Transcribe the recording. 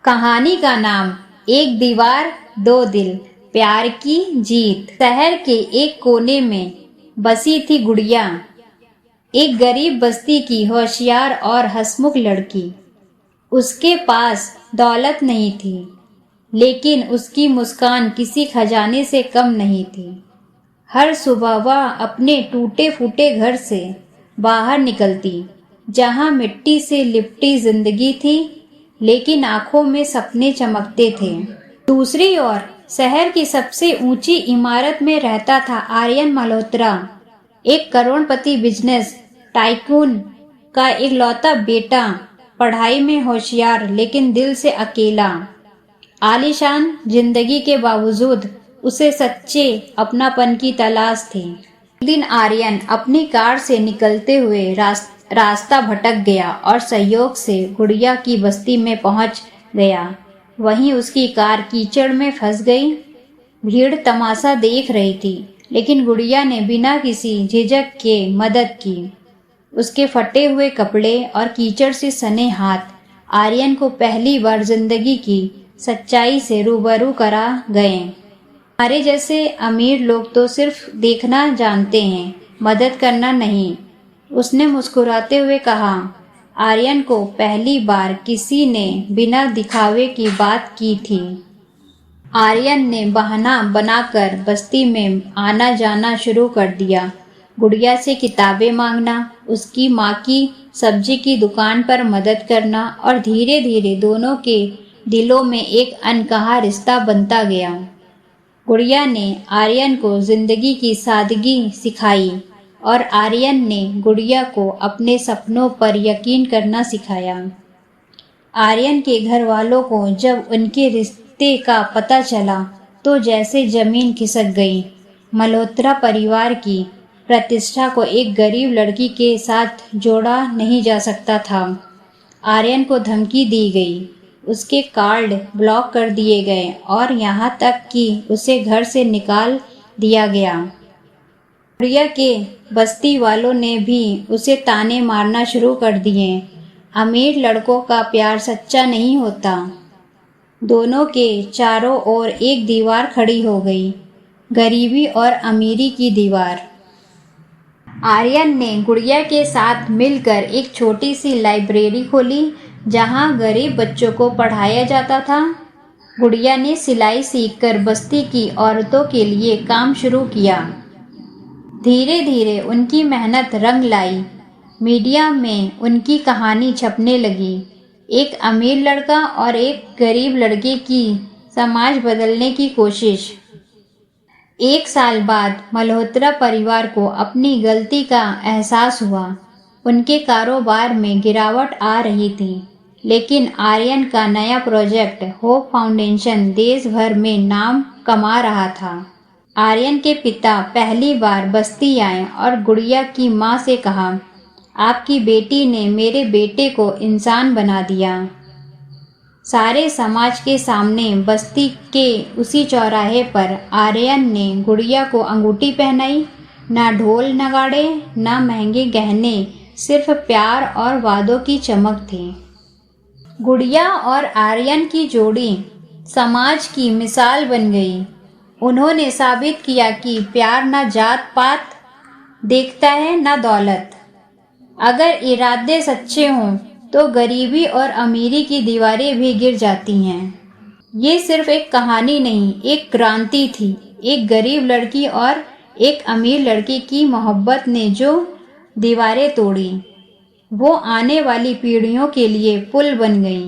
कहानी का नाम एक दीवार दो दिल, प्यार की जीत। शहर के एक कोने में बसी थी गुड़िया, एक गरीब बस्ती की होशियार और हंसमुख लड़की। उसके पास दौलत नहीं थी, लेकिन उसकी मुस्कान किसी खजाने से कम नहीं थी। हर सुबह वह अपने टूटे फूटे घर से बाहर निकलती, जहां मिट्टी से लिपटी जिंदगी थी, लेकिन आंखों में सपने चमकते थे। दूसरी ओर शहर की सबसे ऊंची इमारत में रहता था आर्यन मल्होत्रा, एक करोड़पति बिजनेस टाइकून का इकलौता बेटा, पढ़ाई में होशियार लेकिन दिल से अकेला। आलीशान जिंदगी के बावजूद उसे सच्चे अपनापन की तलाश थी। एक दिन आर्यन अपनी कार से निकलते हुए रास्ता भटक गया और संयोग से गुड़िया की बस्ती में पहुंच गया। वहीं उसकी कार कीचड़ में फंस गई। भीड़ तमाशा देख रही थी, लेकिन गुड़िया ने बिना किसी झिझक के मदद की। उसके फटे हुए कपड़े और कीचड़ से सने हाथ आर्यन को पहली बार जिंदगी की सच्चाई से रूबरू करा गए। हमारे जैसे अमीर लोग तो सिर्फ देखना जानते हैं, मदद करना नहीं, उसने मुस्कुराते हुए कहा। आर्यन को पहली बार किसी ने बिना दिखावे की बात की थी। आर्यन ने बहाना बनाकर बस्ती में आना जाना शुरू कर दिया। गुड़िया से किताबें मांगना, उसकी माँ की सब्जी की दुकान पर मदद करना, और धीरे धीरे दोनों के दिलों में एक अनकहा रिश्ता बनता गया। गुड़िया ने आर्यन को जिंदगी की सादगी सिखाई और आर्यन ने गुड़िया को अपने सपनों पर यकीन करना सिखाया। आर्यन के घर वालों को जब उनके रिश्ते का पता चला तो जैसे जमीन खिसक गई। मल्होत्रा परिवार की प्रतिष्ठा को एक गरीब लड़की के साथ जोड़ा नहीं जा सकता था। आर्यन को धमकी दी गई, उसके कार्ड ब्लॉक कर दिए गए और यहाँ तक कि उसे घर से निकाल दिया गया। गुड़िया के बस्ती वालों ने भी उसे ताने मारना शुरू कर दिए। अमीर लड़कों का प्यार सच्चा नहीं होता। दोनों के चारों ओर एक दीवार खड़ी हो गई, गरीबी और अमीरी की दीवार। आर्यन ने गुड़िया के साथ मिलकर एक छोटी सी लाइब्रेरी खोली, जहां गरीब बच्चों को पढ़ाया जाता था। गुड़िया ने सिलाई सीखकर बस्ती की औरतों के लिए काम शुरू किया। धीरे धीरे उनकी मेहनत रंग लाई। मीडिया में उनकी कहानी छपने लगी। एक अमीर लड़का और एक गरीब लड़के की समाज बदलने की कोशिश। एक साल बाद मल्होत्रा परिवार को अपनी गलती का एहसास हुआ। उनके कारोबार में गिरावट आ रही थी, लेकिन आर्यन का नया प्रोजेक्ट होप फाउंडेशन देश भर में नाम कमा रहा था। आर्यन के पिता पहली बार बस्ती आए और गुड़िया की माँ से कहा, आपकी बेटी ने मेरे बेटे को इंसान बना दिया। सारे समाज के सामने बस्ती के उसी चौराहे पर आर्यन ने गुड़िया को अंगूठी पहनाई। ना ढोल नगाड़े, ना महंगे गहने, सिर्फ प्यार और वादों की चमक थी। गुड़िया और आर्यन की जोड़ी समाज की मिसाल बन गई। उन्होंने साबित किया कि प्यार ना जात पात देखता है, ना दौलत। अगर इरादे सच्चे हों तो गरीबी और अमीरी की दीवारें भी गिर जाती हैं। ये सिर्फ एक कहानी नहीं, एक क्रांति थी। एक गरीब लड़की और एक अमीर लड़के की मोहब्बत ने जो दीवारें तोड़ी, वो आने वाली पीढ़ियों के लिए पुल बन गई।